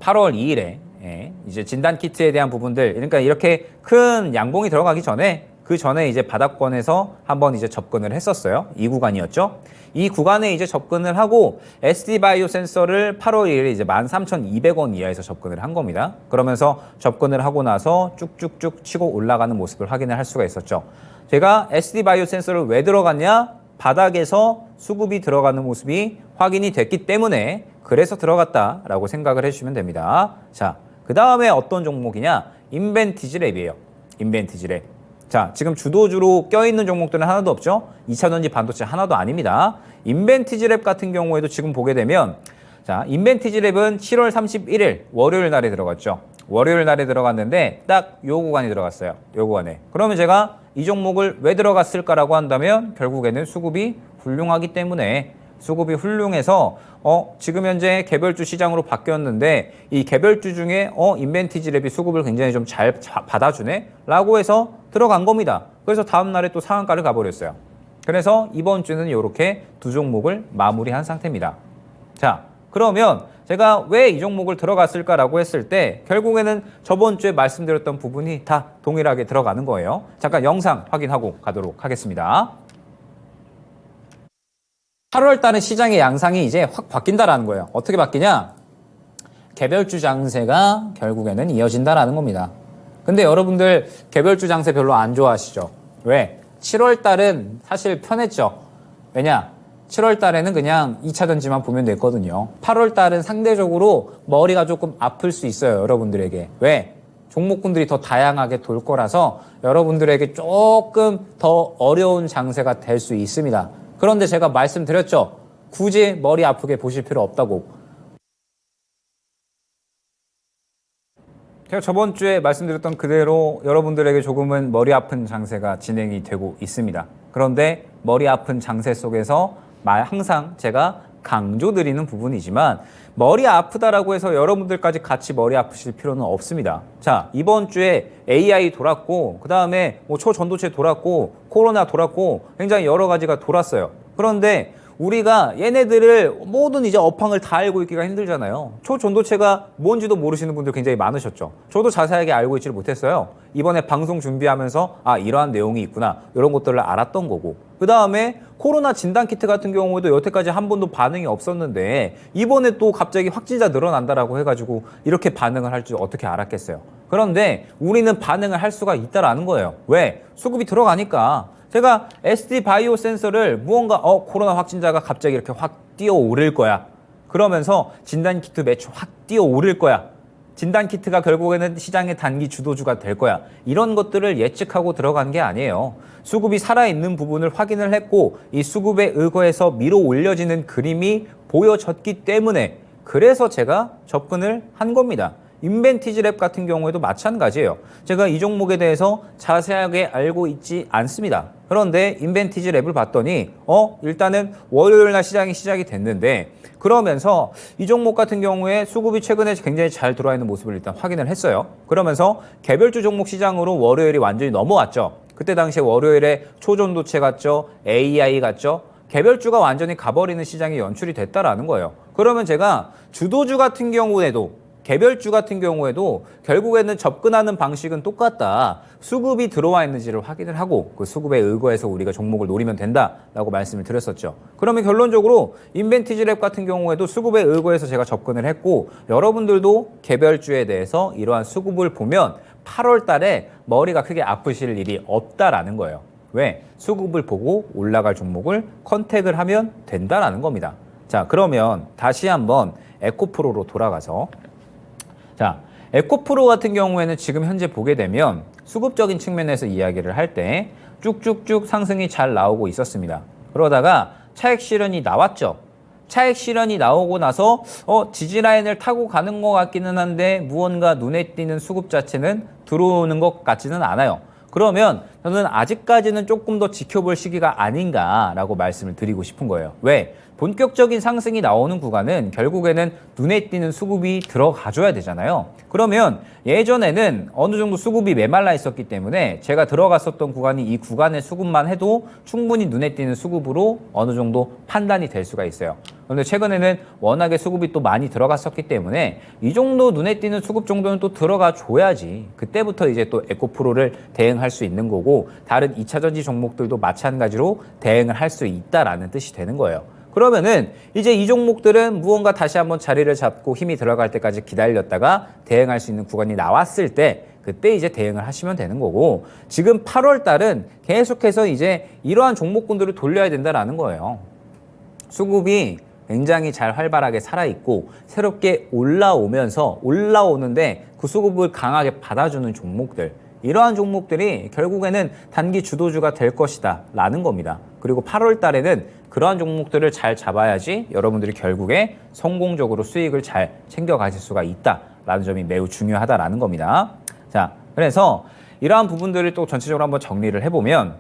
8월 2일에 이제 진단 키트에 대한 부분들 그러니까 이렇게 큰 양봉이 들어가기 전에 그 전에 이제 바닥권에서 한번 이제 접근을 했었어요. 이 구간이었죠. 이 구간에 이제 접근을 하고 SD 바이오 센서를 8월 1일에 이제 13,200원 이하에서 접근을 한 겁니다. 그러면서 접근을 하고 나서 쭉쭉쭉 치고 올라가는 모습을 확인을 할 수가 있었죠. 제가 SD 바이오 센서를 왜 들어갔냐? 바닥에서 수급이 들어가는 모습이 확인이 됐기 때문에 그래서 들어갔다라고 생각을 해주시면 됩니다. 자, 그 다음에 어떤 종목이냐? 인벤티지랩이에요. 인벤티지랩. 자, 지금 주도주로 껴있는 종목들은 하나도 없죠? 2차전지 반도체 하나도 아닙니다. 인벤티지랩 같은 경우에도 지금 보게 되면 자, 인벤티지랩은 7월 31일 월요일 날에 들어갔죠. 월요일 날에 들어갔는데 딱 요 구간이 들어갔어요. 요 구간에. 그러면 제가 이 종목을 왜 들어갔을까라고 한다면 결국에는 수급이 훌륭하기 때문에 수급이 훌륭해서 지금 현재 개별주 시장으로 바뀌었는데 이 개별주 중에 인벤티지랩이 수급을 굉장히 좀 잘 받아주네 라고 해서 들어간 겁니다. 그래서 다음 날에 또 상한가를 가버렸어요. 그래서 이번 주는 이렇게 두 종목을 마무리한 상태입니다. 자, 그러면 제가 왜 이 종목을 들어갔을까라고 했을 때 결국에는 저번 주에 말씀드렸던 부분이 다 동일하게 들어가는 거예요. 잠깐 영상 확인하고 가도록 하겠습니다. 8월 달에 시장의 양상이 이제 확 바뀐다라는 거예요. 어떻게 바뀌냐? 개별주 장세가 결국에는 이어진다라는 겁니다. 근데 여러분들 개별주 장세 별로 안 좋아하시죠? 왜? 7월 달은 사실 편했죠. 왜냐? 7월 달에는 그냥 2차 전지만 보면 됐거든요. 8월 달은 상대적으로 머리가 조금 아플 수 있어요, 여러분들에게. 왜? 종목군들이 더 다양하게 돌 거라서 여러분들에게 조금 더 어려운 장세가 될 수 있습니다. 그런데 제가 말씀드렸죠. 굳이 머리 아프게 보실 필요 없다고. 제가 저번 주에 말씀드렸던 그대로 여러분들에게 조금은 머리 아픈 장세가 진행이 되고 있습니다. 그런데 머리 아픈 장세 속에서 항상 제가 강조드리는 부분이지만 머리 아프다라고 해서 여러분들까지 같이 머리 아프실 필요는 없습니다. 자, 이번 주에 AI 돌았고 그 다음에 초전도체 돌았고 코로나 돌았고 굉장히 여러 가지가 돌았어요. 그런데 우리가 얘네들을 모든 이제 업황을 다 알고 있기가 힘들잖아요. 초전도체가 뭔지도 모르시는 분들 굉장히 많으셨죠. 저도 자세하게 알고 있지를 못했어요. 이번에 방송 준비하면서 이러한 내용이 있구나 이런 것들을 알았던 거고, 그 다음에 코로나 진단키트 같은 경우에도 여태까지 한 번도 반응이 없었는데 이번에 또 갑자기 확진자 늘어난다라고 해가지고 이렇게 반응을 할 줄 어떻게 알았겠어요. 그런데 우리는 반응을 할 수가 있다라는 거예요. 왜? 수급이 들어가니까. 제가 SD 바이오 센서를 무언가 코로나 확진자가 갑자기 이렇게 확 뛰어오를 거야. 그러면서 진단키트 매출 확 뛰어오를 거야. 진단키트가 결국에는 시장의 단기 주도주가 될 거야. 이런 것들을 예측하고 들어간 게 아니에요. 수급이 살아있는 부분을 확인을 했고 이 수급에 의거해서 밀어 올려지는 그림이 보여졌기 때문에 그래서 제가 접근을 한 겁니다. 인벤티지랩 같은 경우에도 마찬가지예요. 제가 이 종목에 대해서 자세하게 알고 있지 않습니다. 그런데 인벤티지랩을 봤더니 일단은 월요일날 시장이 시작이 됐는데 그러면서 이 종목 같은 경우에 수급이 최근에 굉장히 잘 들어와 있는 모습을 일단 확인을 했어요. 그러면서 개별주 종목 시장으로 월요일이 완전히 넘어왔죠. 그때 당시에 월요일에 초전도체 갔죠. AI 갔죠. 개별주가 완전히 가버리는 시장이 연출이 됐다라는 거예요. 그러면 제가 주도주 같은 경우에도 개별주 같은 경우에도 결국에는 접근하는 방식은 똑같다. 수급이 들어와 있는지를 확인을 하고 그 수급에 의거해서 우리가 종목을 노리면 된다라고 말씀을 드렸었죠. 그러면 결론적으로 인벤티지랩 같은 경우에도 수급에 의거해서 제가 접근을 했고 여러분들도 개별주에 대해서 이러한 수급을 보면 8월 달에 머리가 크게 아프실 일이 없다라는 거예요. 왜? 수급을 보고 올라갈 종목을 컨택을 하면 된다라는 겁니다. 자, 그러면 다시 한번 에코프로로 돌아가서 자, 에코프로 같은 경우에는 지금 현재 보게 되면 수급적인 측면에서 이야기를 할 때 쭉쭉쭉 상승이 잘 나오고 있었습니다. 그러다가 차익 실현이 나왔죠. 차익 실현이 나오고 나서 지지라인을 타고 가는 것 같기는 한데 무언가 눈에 띄는 수급 자체는 들어오는 것 같지는 않아요. 그러면 저는 아직까지는 조금 더 지켜볼 시기가 아닌가라고 말씀을 드리고 싶은 거예요. 왜? 본격적인 상승이 나오는 구간은 결국에는 눈에 띄는 수급이 들어가줘야 되잖아요. 그러면 예전에는 어느 정도 수급이 메말라 있었기 때문에 제가 들어갔었던 구간이 이 구간의 수급만 해도 충분히 눈에 띄는 수급으로 어느 정도 판단이 될 수가 있어요. 그런데 최근에는 워낙에 수급이 또 많이 들어갔었기 때문에 이 정도 눈에 띄는 수급 정도는 또 들어가 줘야지 그때부터 이제 또 에코프로를 대응할 수 있는 거고 다른 2차전지 종목들도 마찬가지로 대응을 할 수 있다라는 뜻이 되는 거예요. 그러면은 이제 이 종목들은 무언가 다시 한번 자리를 잡고 힘이 들어갈 때까지 기다렸다가 대응할 수 있는 구간이 나왔을 때 그때 이제 대응을 하시면 되는 거고 지금 8월 달은 계속해서 이제 이러한 종목군들을 돌려야 된다라는 거예요. 수급이 굉장히 잘 활발하게 살아있고 새롭게 올라오는데 그 수급을 강하게 받아주는 종목들 이러한 종목들이 결국에는 단기 주도주가 될 것이다 라는 겁니다. 그리고 8월 달에는 그러한 종목들을 잘 잡아야지 여러분들이 결국에 성공적으로 수익을 잘 챙겨가실 수가 있다라는 점이 매우 중요하다라는 겁니다. 자, 그래서 이러한 부분들을 또 전체적으로 한번 정리를 해보면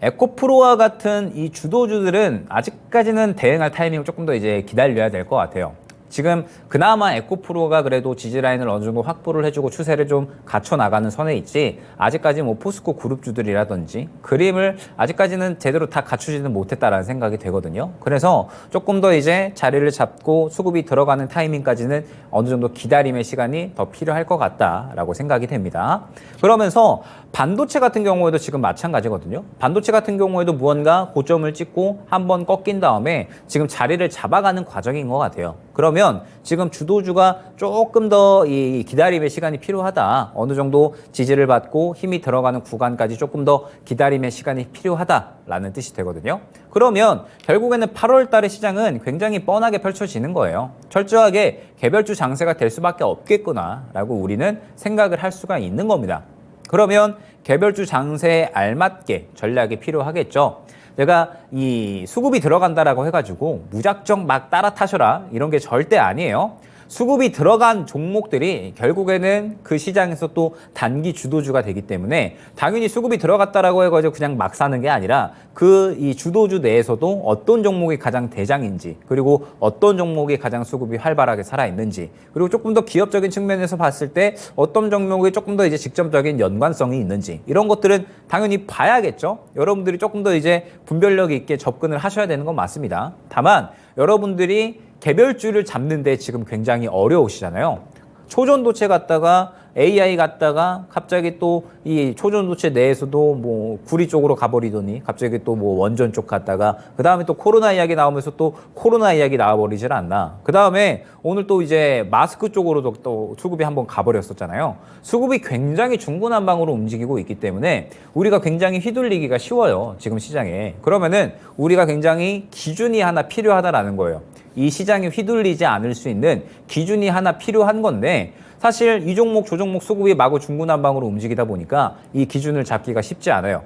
에코프로와 같은 이 주도주들은 아직까지는 대응할 타이밍을 조금 더 이제 기다려야 될 것 같아요. 지금 그나마 에코프로가 그래도 지지라인을 어느 정도 확보를 해주고 추세를 좀 갖춰 나가는 선에 있지, 아직까지 뭐 포스코 그룹주들이라든지 그림을 아직까지는 제대로 다 갖추지는 못했다라는 생각이 되거든요. 그래서 조금 더 이제 자리를 잡고 수급이 들어가는 타이밍까지는 어느 정도 기다림의 시간이 더 필요할 것 같다라고 생각이 됩니다. 그러면서 반도체 같은 경우에도 지금 마찬가지거든요. 반도체 같은 경우에도 무언가 고점을 찍고 한번 꺾인 다음에 지금 자리를 잡아가는 과정인 것 같아요. 그러면 지금 주도주가 조금 더 이 기다림의 시간이 필요하다. 어느 정도 지지를 받고 힘이 들어가는 구간까지 조금 더 기다림의 시간이 필요하다라는 뜻이 되거든요. 그러면 결국에는 8월 달의 시장은 굉장히 뻔하게 펼쳐지는 거예요. 철저하게 개별주 장세가 될 수밖에 없겠구나라고 우리는 생각을 할 수가 있는 겁니다. 그러면 개별주 장세에 알맞게 전략이 필요하겠죠. 제가 이 수급이 들어간다라고 해가지고 무작정 막 따라 타셔라 이런 게 절대 아니에요. 수급이 들어간 종목들이 결국에는 그 시장에서 또 단기 주도주가 되기 때문에 당연히 수급이 들어갔다라고 해가지고 그냥 막 사는 게 아니라 그 이 주도주 내에서도 어떤 종목이 가장 대장인지, 그리고 어떤 종목이 가장 수급이 활발하게 살아있는지, 그리고 조금 더 기업적인 측면에서 봤을 때 어떤 종목이 조금 더 이제 직접적인 연관성이 있는지, 이런 것들은 당연히 봐야겠죠. 여러분들이 조금 더 이제 분별력 있게 접근을 하셔야 되는 건 맞습니다. 다만 여러분들이 개별주를 잡는데 지금 굉장히 어려우시잖아요. 초전도체 갔다가 AI 갔다가 갑자기 또 이 초전도체 내에서도 뭐 구리 쪽으로 가버리더니 갑자기 또 뭐 원전 쪽 갔다가 그 다음에 또 코로나 이야기 나오면서 또 코로나 이야기 나와버리질 않나. 그 다음에 오늘 또 이제 마스크 쪽으로도 또 수급이 한번 가버렸었잖아요. 수급이 굉장히 중구난방으로 움직이고 있기 때문에 우리가 굉장히 휘둘리기가 쉬워요. 지금 시장에. 그러면은 우리가 굉장히 기준이 하나 필요하다라는 거예요. 이 시장이 휘둘리지 않을 수 있는 기준이 하나 필요한 건데, 사실 이 종목 저 종목 수급이 마구 중구난방으로 움직이다 보니까 이 기준을 잡기가 쉽지 않아요.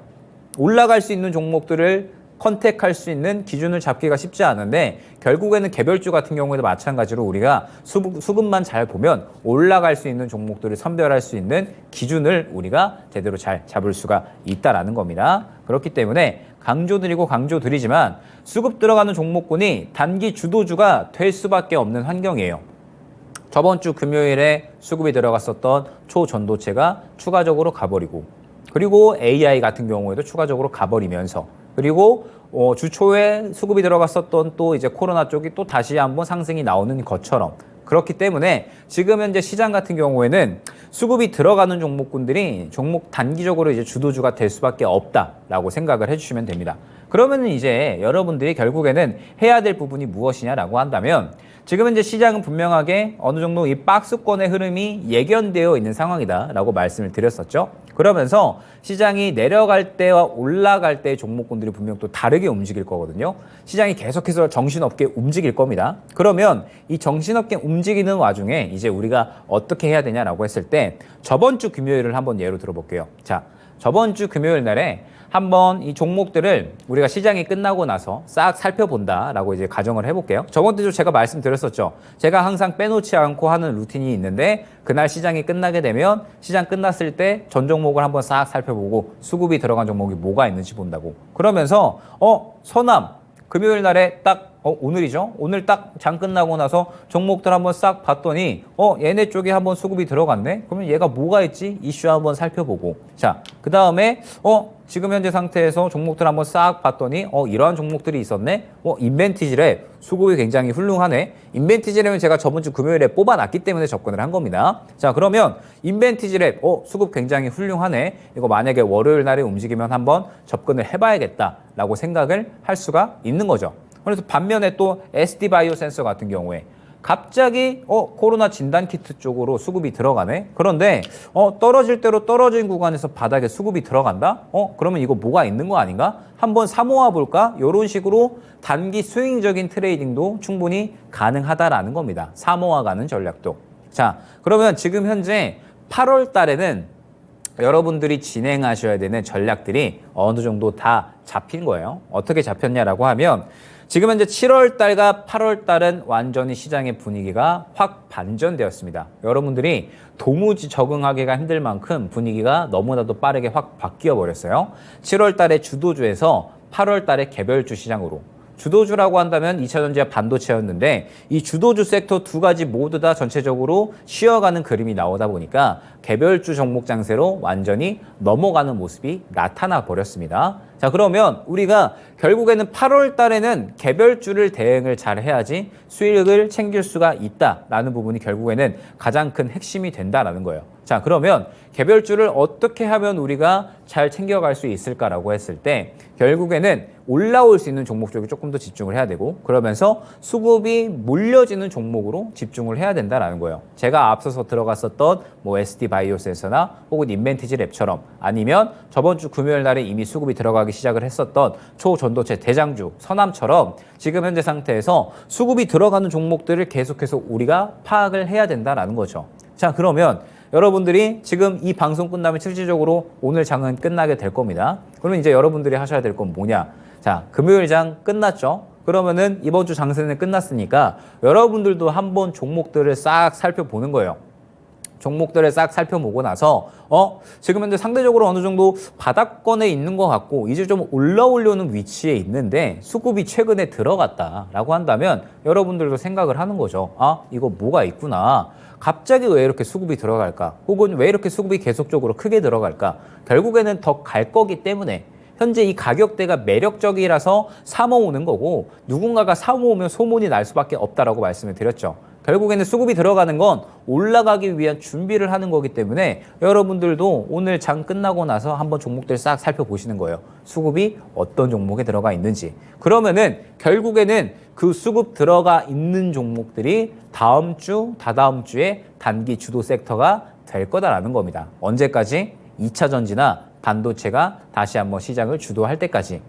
올라갈 수 있는 종목들을 컨택할 수 있는 기준을 잡기가 쉽지 않은데, 결국에는 개별주 같은 경우에도 마찬가지로 우리가 수급만 잘 보면 올라갈 수 있는 종목들을 선별할 수 있는 기준을 우리가 제대로 잘 잡을 수가 있다라는 겁니다. 그렇기 때문에 강조드리고 강조드리지만 수급 들어가는 종목군이 단기 주도주가 될 수밖에 없는 환경이에요. 저번 주 금요일에 수급이 들어갔었던 초전도체가 추가적으로 가버리고, 그리고 AI 같은 경우에도 추가적으로 가버리면서, 그리고 주 초에 수급이 들어갔었던 또 이제 코로나 쪽이 또 다시 한번 상승이 나오는 것처럼, 그렇기 때문에 지금 현재 시장 같은 경우에는 수급이 들어가는 종목군들이 종목 단기적으로 이제 주도주가 될 수밖에 없다라고 생각을 해주시면 됩니다. 그러면 이제 여러분들이 결국에는 해야 될 부분이 무엇이냐라고 한다면, 지금 현재 시장은 분명하게 어느 정도 이 박스권의 흐름이 예견되어 있는 상황이다라고 말씀을 드렸었죠. 그러면서 시장이 내려갈 때와 올라갈 때의 종목군들이 분명 또 다르게 움직일 거거든요. 시장이 계속해서 정신없게 움직일 겁니다. 그러면 이 정신없게 움직이는 와중에 이제 우리가 어떻게 해야 되냐라고 했을 때, 저번 주 금요일을 한번 예로 들어볼게요. 자, 저번 주 금요일 날에 한번 이 종목들을 우리가 시장이 끝나고 나서 싹 살펴본다라고 이제 가정을 해볼게요. 저번 주도 제가 말씀드렸었죠. 제가 항상 빼놓지 않고 하는 루틴이 있는데, 그날 시장이 끝나게 되면 시장 끝났을 때 전 종목을 한번 싹 살펴보고 수급이 들어간 종목이 뭐가 있는지 본다고. 그러면서 서남 금요일 날에 딱 오늘이죠. 오늘 딱 장 끝나고 나서 종목들 한번 싹 봤더니 얘네 쪽에 한번 수급이 들어갔네. 그러면 얘가 뭐가 있지? 이슈 한번 살펴보고, 자, 그 다음에 지금 현재 상태에서 종목들 한번 싹 봤더니 이러한 종목들이 있었네. 인벤티지랩 수급이 굉장히 훌륭하네. 인벤티지랩은 제가 저번 주 금요일에 뽑아놨기 때문에 접근을 한 겁니다. 자, 그러면 인벤티지랩 수급 굉장히 훌륭하네. 이거 만약에 월요일 날에 움직이면 한번 접근을 해봐야겠다라고 생각을 할 수가 있는 거죠. 그래서 반면에 또 SD바이오 센서 같은 경우에 갑자기 코로나 진단키트 쪽으로 수급이 들어가네. 그런데 떨어질 대로 떨어진 구간에서 바닥에 수급이 들어간다? 그러면 이거 뭐가 있는 거 아닌가? 한번 사모아 볼까? 이런 식으로 단기 스윙적인 트레이딩도 충분히 가능하다라는 겁니다. 사모아 가는 전략도. 자, 그러면 지금 현재 8월 달에는 여러분들이 진행하셔야 되는 전략들이 어느 정도 다 잡힌 거예요. 어떻게 잡혔냐라고 하면, 지금 현재 7월 달과 8월 달은 완전히 시장의 분위기가 확 반전되었습니다. 여러분들이 도무지 적응하기가 힘들 만큼 분위기가 너무나도 빠르게 확 바뀌어 버렸어요. 7월 달에 주도주에서 8월 달에 개별주 시장으로, 주도주라고 한다면 2차전지와 반도체였는데 이 주도주 섹터 두 가지 모두 다 전체적으로 쉬어가는 그림이 나오다 보니까 개별주 종목 장세로 완전히 넘어가는 모습이 나타나 버렸습니다. 자, 그러면 우리가 결국에는 8월 달에는 개별주를 대응을 잘 해야지 수익을 챙길 수가 있다라는 부분이 결국에는 가장 큰 핵심이 된다라는 거예요. 자, 그러면 개별주를 어떻게 하면 우리가 잘 챙겨갈 수 있을까라고 했을 때 결국에는 올라올 수 있는 종목 쪽에 조금 더 집중을 해야 되고, 그러면서 수급이 몰려지는 종목으로 집중을 해야 된다라는 거예요. 제가 앞서서 들어갔었던 뭐 ST 바이오센서나 혹은 인벤티지 랩처럼, 아니면 저번 주 금요일 날에 이미 수급이 들어가기 시작을 했었던 초전도체 대장주 서남처럼 지금 현재 상태에서 수급이 들어가는 종목들을 계속해서 우리가 파악을 해야 된다라는 거죠. 자, 그러면 여러분들이 지금 이 방송 끝나면 실질적으로 오늘 장은 끝나게 될 겁니다. 그러면 이제 여러분들이 하셔야 될 건 뭐냐? 자, 금요일 장 끝났죠? 그러면은 이번 주 장세는 끝났으니까 여러분들도 한번 종목들을 싹 살펴보는 거예요. 종목들을 싹 살펴보고 나서 지금 현재 상대적으로 어느 정도 바닥권에 있는 것 같고 이제 좀 올라오려는 위치에 있는데 수급이 최근에 들어갔다라고 한다면 여러분들도 생각을 하는 거죠. 아, 이거 뭐가 있구나. 갑자기 왜 이렇게 수급이 들어갈까? 혹은 왜 이렇게 수급이 계속적으로 크게 들어갈까? 결국에는 더 갈 거기 때문에 현재 이 가격대가 매력적이라서 사모으는 거고, 누군가가 사모으면 소문이 날 수밖에 없다라고 말씀을 드렸죠. 결국에는 수급이 들어가는 건 올라가기 위한 준비를 하는 거기 때문에 여러분들도 오늘 장 끝나고 나서 한번 종목들 싹 살펴보시는 거예요. 수급이 어떤 종목에 들어가 있는지. 그러면은 결국에는 그 수급 들어가 있는 종목들이 다음 주, 다다음 주에 단기 주도 섹터가 될 거다라는 겁니다. 언제까지? 2차 전지나 반도체가 다시 한번 시장을 주도할 때까지.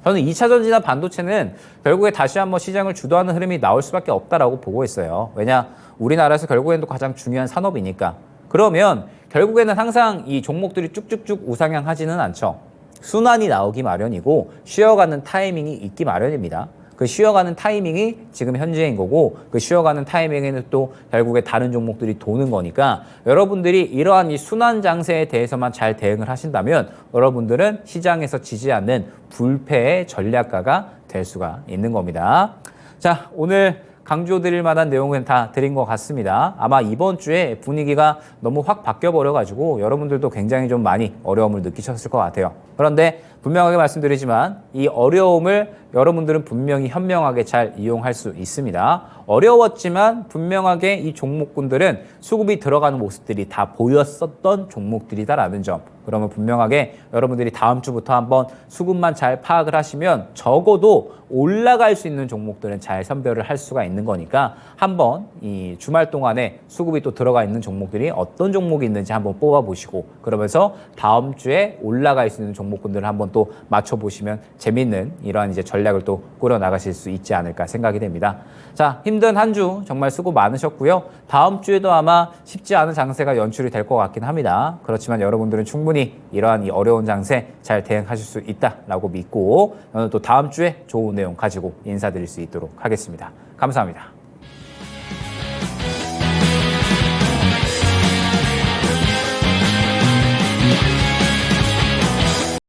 저는 2차 전지나 반도체는 결국에 다시 한번 시장을 주도하는 흐름이 나올 수밖에 없다라고 보고 있어요. 왜냐? 우리나라에서 결국에는 또 가장 중요한 산업이니까. 그러면 결국에는 항상 이 종목들이 쭉쭉쭉 우상향하지는 않죠. 순환이 나오기 마련이고 쉬어가는 타이밍이 있기 마련입니다. 그 쉬어가는 타이밍이 지금 현재인 거고, 그 쉬어가는 타이밍에는 또 결국에 다른 종목들이 도는 거니까 여러분들이 이러한 이 순환 장세에 대해서만 잘 대응을 하신다면 여러분들은 시장에서 지지 않는 불패의 전략가가 될 수가 있는 겁니다. 자, 오늘 강조드릴 만한 내용은 다 드린 것 같습니다. 아마 이번 주에 분위기가 너무 확 바뀌어버려가지고 여러분들도 굉장히 좀 많이 어려움을 느끼셨을 것 같아요. 그런데 분명하게 말씀드리지만 이 어려움을 여러분들은 분명히 현명하게 잘 이용할 수 있습니다. 어려웠지만 분명하게 이 종목군들은 수급이 들어가는 모습들이 다 보였었던 종목들이다라는 점. 그러면 분명하게 여러분들이 다음 주부터 한번 수급만 잘 파악을 하시면 적어도 올라갈 수 있는 종목들은 잘 선별을 할 수가 있는 거니까 한번 이 주말 동안에 수급이 또 들어가 있는 종목들이 어떤 종목이 있는지 한번 뽑아보시고, 그러면서 다음 주에 올라갈 수 있는 종목군들을 한번 또 맞춰보시면 재밌는 이러한 이제 전략을 또 꾸려 나가실 수 있지 않을까 생각이 됩니다. 자, 힘든 한 주 정말 수고 많으셨고요. 다음 주에도 아마 쉽지 않은 장세가 연출이 될 것 같긴 합니다. 그렇지만 여러분들은 충분히 이러한 이 어려운 장세 잘 대응하실 수 있다라고 믿고, 오늘 또 다음 주에 좋은 내용 가지고 인사드릴 수 있도록 하겠습니다. 감사합니다.